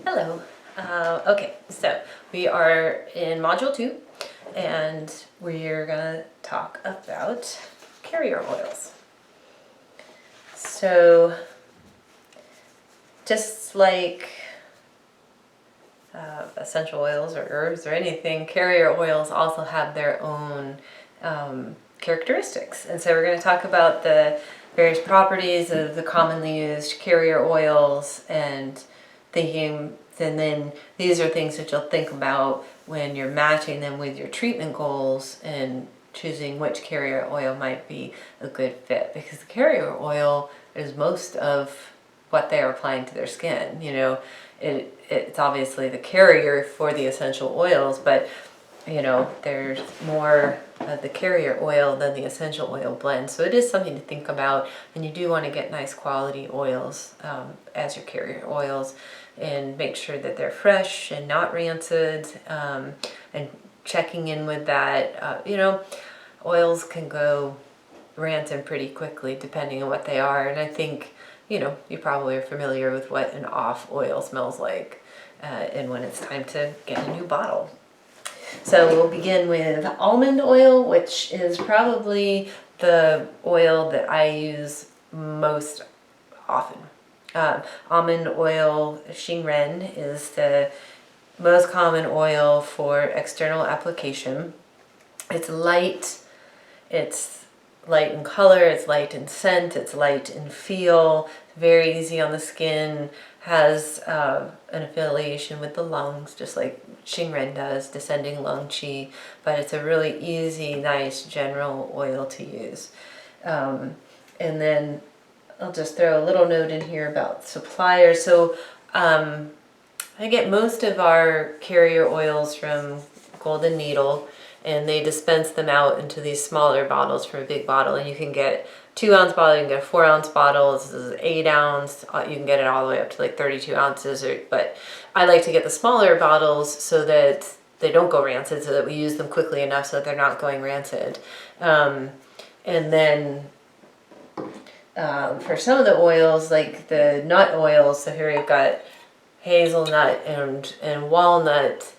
Hello. Okay, so we are in Module 2 and we're going to talk about carrier oils. So just like essential oils or herbs or anything, carrier oils also have their own characteristics. And so we're going to talk about the various properties of the commonly used carrier oils and then these are things that you'll think about when you're matching them with your treatment goals and choosing which carrier oil might be a good fit, because the carrier oil is most of what they are applying to their skin. You know, it's obviously the carrier for the essential oils, but you know, there's more of the carrier oil than the essential oil blend. So it is something to think about, and you do want to get nice quality oils as your carrier oils, and make sure that they're fresh and not rancid, and checking in with that. You know, oils can go rancid pretty quickly depending on what they are, and I think, you know, you probably are familiar with what an off oil smells like, and when it's time to get a new bottle. So we'll begin with almond oil, which is probably the oil that I use most often. Almond oil, Xingren, is the most common oil for external application. It's light in color, it's light in scent, it's light in feel, very easy on the skin, has an affiliation with the lungs, just like Xingren does, descending lung qi, but it's a really easy, nice general oil to use. And then I'll just throw a little note in here about suppliers. So I get most of our carrier oils from Golden Needle, and they dispense them out into these smaller bottles from a big bottle, and you can get 2-ounce bottle, you can get a 4-ounce bottle. This is 8-ounce. You can get it all the way up to like 32 ounces. But I like to get the smaller bottles so that they don't go rancid, so that we use them quickly enough so that they're not going rancid. And then for some of the oils, like the nut oils, so here we've got hazelnut and walnut.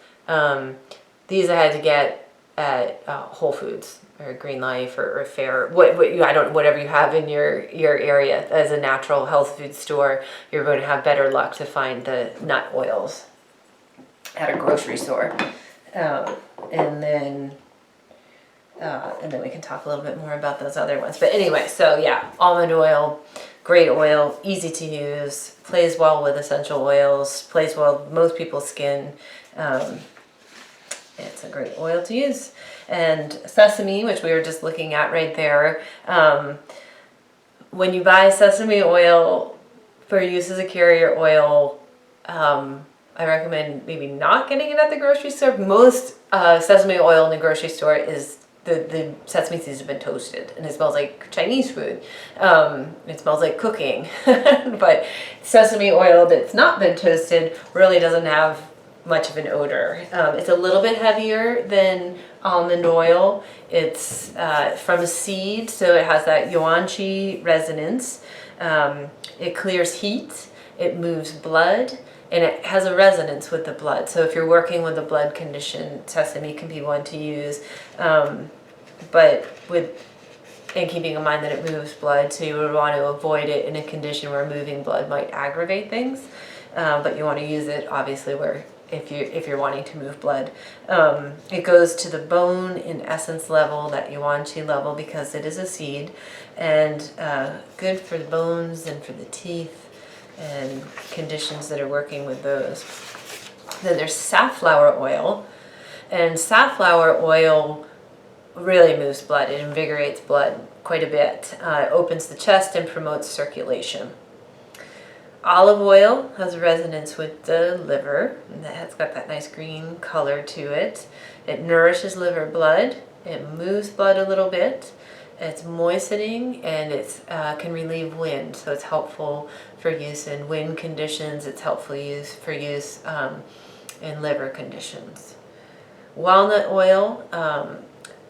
These I had to get at Whole Foods or Green Life or Fair, whatever you have in your area as a natural health food store. You're going to have better luck to find the nut oils at a grocery store. And then we can talk a little bit more about those other ones. But anyway, so yeah, almond oil, great oil, easy to use, plays well with essential oils, plays well with most people's skin. It's a great oil to use. And sesame, which we were just looking at right there, when you buy sesame oil for use as a carrier oil, I recommend maybe not getting it at the grocery store. Most sesame oil in the grocery store is the sesame seeds have been toasted, and it smells like Chinese food. It smells like cooking. But sesame oil that's not been toasted really doesn't have much of an odor. It's a little bit heavier than almond oil. It's from a seed, so it has that yuan qi resonance. It clears heat, it moves blood, and it has a resonance with the blood. So if you're working with a blood condition, sesame can be one to use. And keeping in mind that it moves blood, so you would want to avoid it in a condition where moving blood might aggravate things. But you want to use it obviously where if you're wanting to move blood. It goes to the bone in essence level, that yuan qi level, because it is a seed, and good for the bones and for the teeth and conditions that are working with those. Then there's safflower oil, and safflower oil really moves blood. It invigorates blood quite a bit. It opens the chest and promotes circulation. Olive oil has a resonance with the liver, and it's got that nice green color to it. It nourishes liver blood, it moves blood a little bit, it's moistening, and it can relieve wind, so it's helpful for use in wind conditions, it's helpful for use in liver conditions. Walnut oil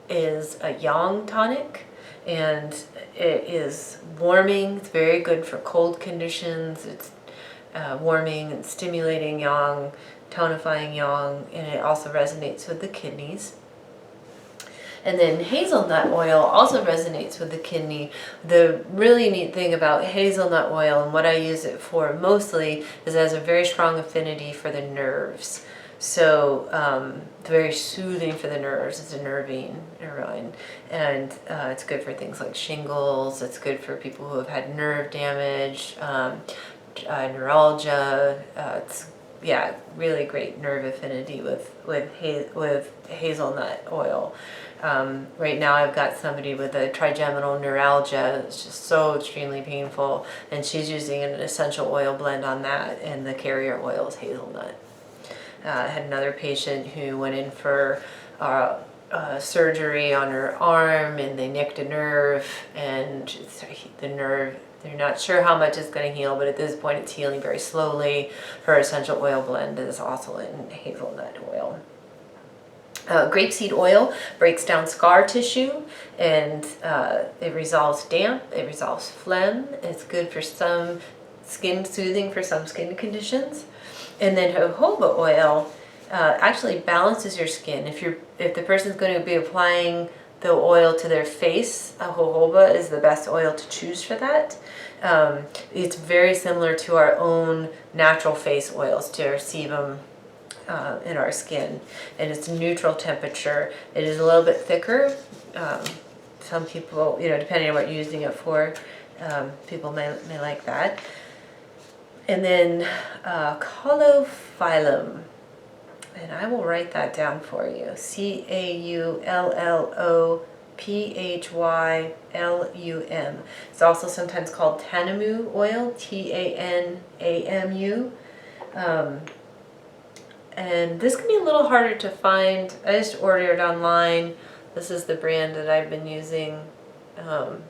is a yang tonic, and it is warming. It's very good for cold conditions. It's warming and stimulating yang, tonifying yang, and it also resonates with the kidneys. And then hazelnut oil also resonates with the kidney. The really neat thing about hazelnut oil and what I use it for mostly is it has a very strong affinity for the nerves. So it's very soothing for the nerves. It's a nervine, and it's good for things like shingles. It's good for people who have had nerve damage, neuralgia. It's really great nerve affinity with hazelnut oil. Right now I've got somebody with a trigeminal neuralgia. It's just so extremely painful, and she's using an essential oil blend on that, and the carrier oil is hazelnut. I had another patient who went in for surgery on her arm, and they nicked a nerve, and the nerve, they're not sure how much it's going to heal, but at this point it's healing very slowly. Her essential oil blend is also in hazelnut oil. Grapeseed oil breaks down scar tissue, and it resolves damp, it resolves phlegm. It's good for some skin soothing for some skin conditions. And then jojoba oil actually balances your skin. If the person's going to be applying the oil to their face, jojoba is the best oil to choose for that. It's very similar to our own natural face oils, to our sebum in our skin, and it's neutral temperature. It is a little bit thicker. Some people, depending on what you're using it for, people may like that. And then Caulophyllum, and I will write that down for you. Caulophyllum. It's also sometimes called Tanamu oil, Tanamu. And this can be a little harder to find. I just ordered it online. This is the brand that I've been using. Sorry,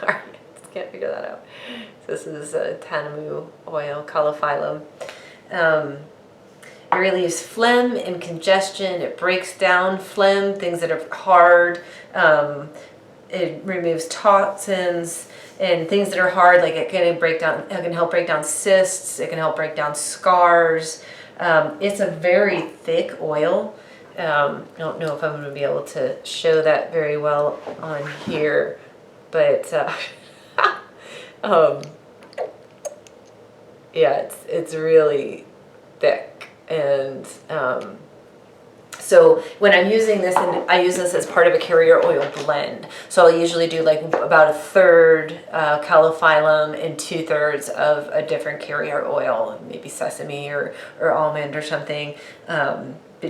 I can't figure that out. This is Tanamu oil, Caulophyllum. It relieves phlegm and congestion. It breaks down phlegm, things that are hard. It removes toxins and things that are hard, like it can help break down cysts. It can help break down scars. It's a very thick oil. I don't know if I'm going to be able to show that very well on here, but it's really thick, and so when I'm using this, and I use this as part of a carrier oil blend, so I'll usually do like about a third Caulophyllum and 2/3 of a different carrier oil, maybe sesame or almond or something,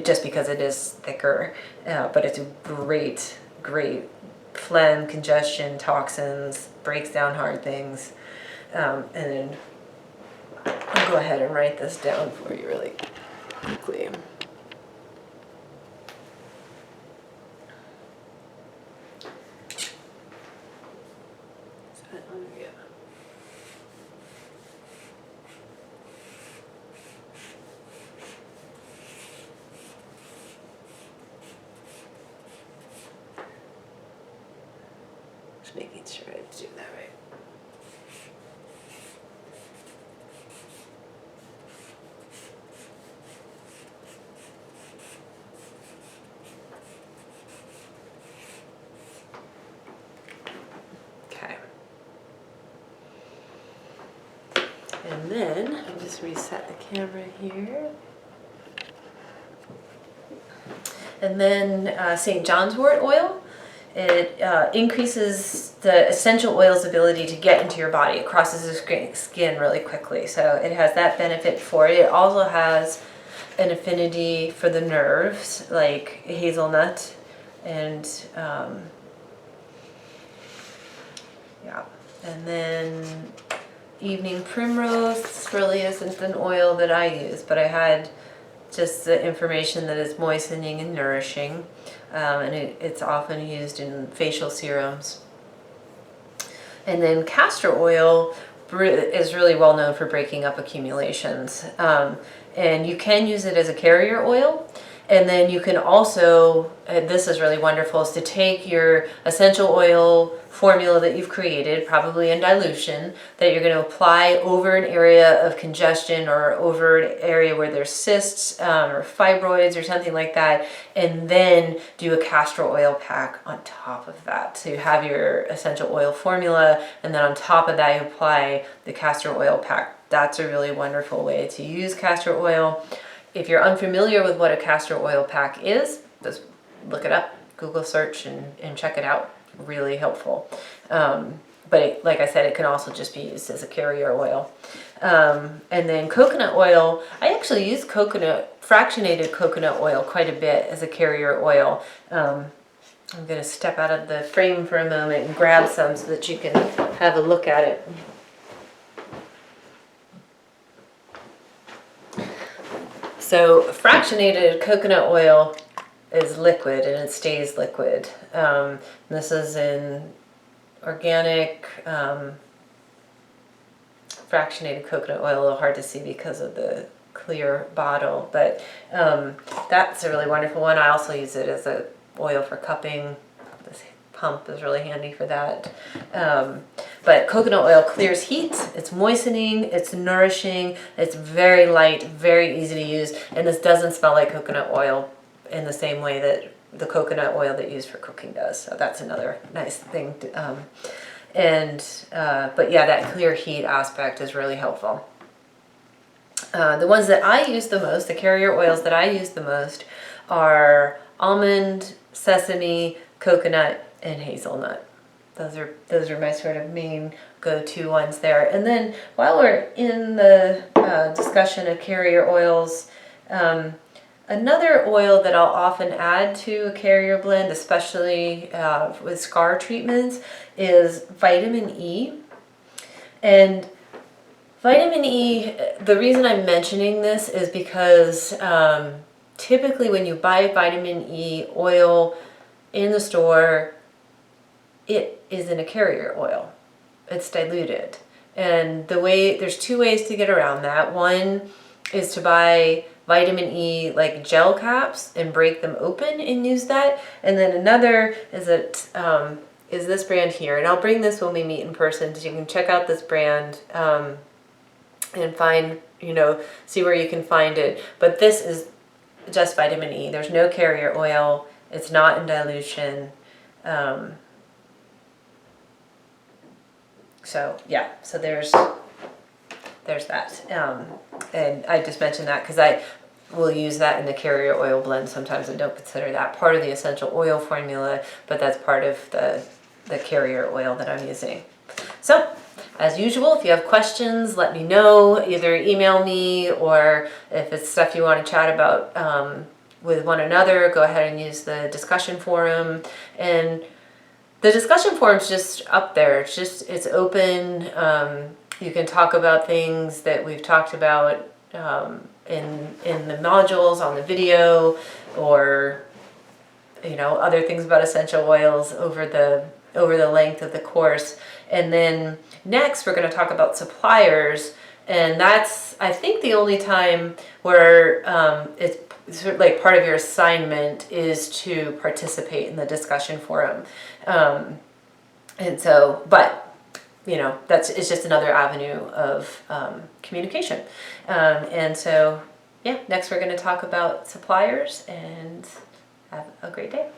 just because it is thicker, but it's a great phlegm, congestion, toxins, breaks down hard things, and then I'll go ahead and write this down for you really quickly. Just making sure I do that right. Okay. And then I'll just reset the camera here. And then St. John's wort oil. It increases the essential oil's ability to get into your body. It crosses the skin really quickly, so it has that benefit for it. It also has an affinity for the nerves, like hazelnut, and and then evening primrose really isn't an oil that I use, but I had just the information that it's moistening and nourishing, and it's often used in facial serums. And then castor oil is really well known for breaking up accumulations, and you can use it as a carrier oil, And then you can also, and this is really wonderful, is to take your essential oil formula that you've created, probably in dilution, that you're going to apply over an area of congestion or over an area where there's cysts or fibroids or something like that, and then do a castor oil pack on top of that. So you have your essential oil formula, and then on top of that you apply the castor oil pack. That's a really wonderful way to use castor oil. If you're unfamiliar with what a castor oil pack is, just look it up, Google search and check it out. Really helpful. Like I said, it can also just be used as a carrier oil. And then coconut oil, I actually use fractionated coconut oil quite a bit as a carrier oil. I'm going to step out of the frame for a moment and grab some so that you can have a look at it. So fractionated coconut oil is liquid and it stays liquid. This is in organic fractionated coconut oil, a little hard to see because of the clear bottle, but that's a really wonderful one. I also use it as a oil for cupping. This pump is really handy for that. But coconut oil clears heat, it's moistening, it's nourishing, it's very light, very easy to use, and this doesn't smell like coconut oil in the same way that the coconut oil that you use for cooking does. So that's another nice thing. But yeah, that clear heat aspect is really helpful. The ones that I use the most, the carrier oils that I use the most, are almond, sesame, coconut, and hazelnut. Those are my sort of main go-to ones there. And then while we're in the discussion of carrier oils, another oil that I'll often add to a carrier blend, especially with scar treatments, is vitamin E. And vitamin E, the reason I'm mentioning this is because typically when you buy vitamin E oil in the store, it is in a carrier oil. It's diluted. And there's two ways to get around that. One is to buy vitamin E like gel caps and break them open and use that. And then another is this brand here. And I'll bring this when we meet in person so you can check out this brand and find, see where you can find it. But this is just vitamin E. There's no carrier oil. It's not in dilution. So yeah, so there's that. And I just mentioned that because I will use that in the carrier oil blend. Sometimes I don't consider that part of the essential oil formula, but that's part of the carrier oil that I'm using. So as usual, if you have questions, let me know. Either email me, or if it's stuff you want to chat about with one another, go ahead and use the discussion forum. And the discussion forum's just up there. It's open. You can talk about things that we've talked about in the modules on the video, or other things about essential oils over the length of the course. And then next we're going to talk about suppliers, and that's, I think, the only time where it's sort of like part of your assignment is to participate in the discussion forum. It's just another avenue of communication. And so, yeah, next we're going to talk about suppliers, and have a great day.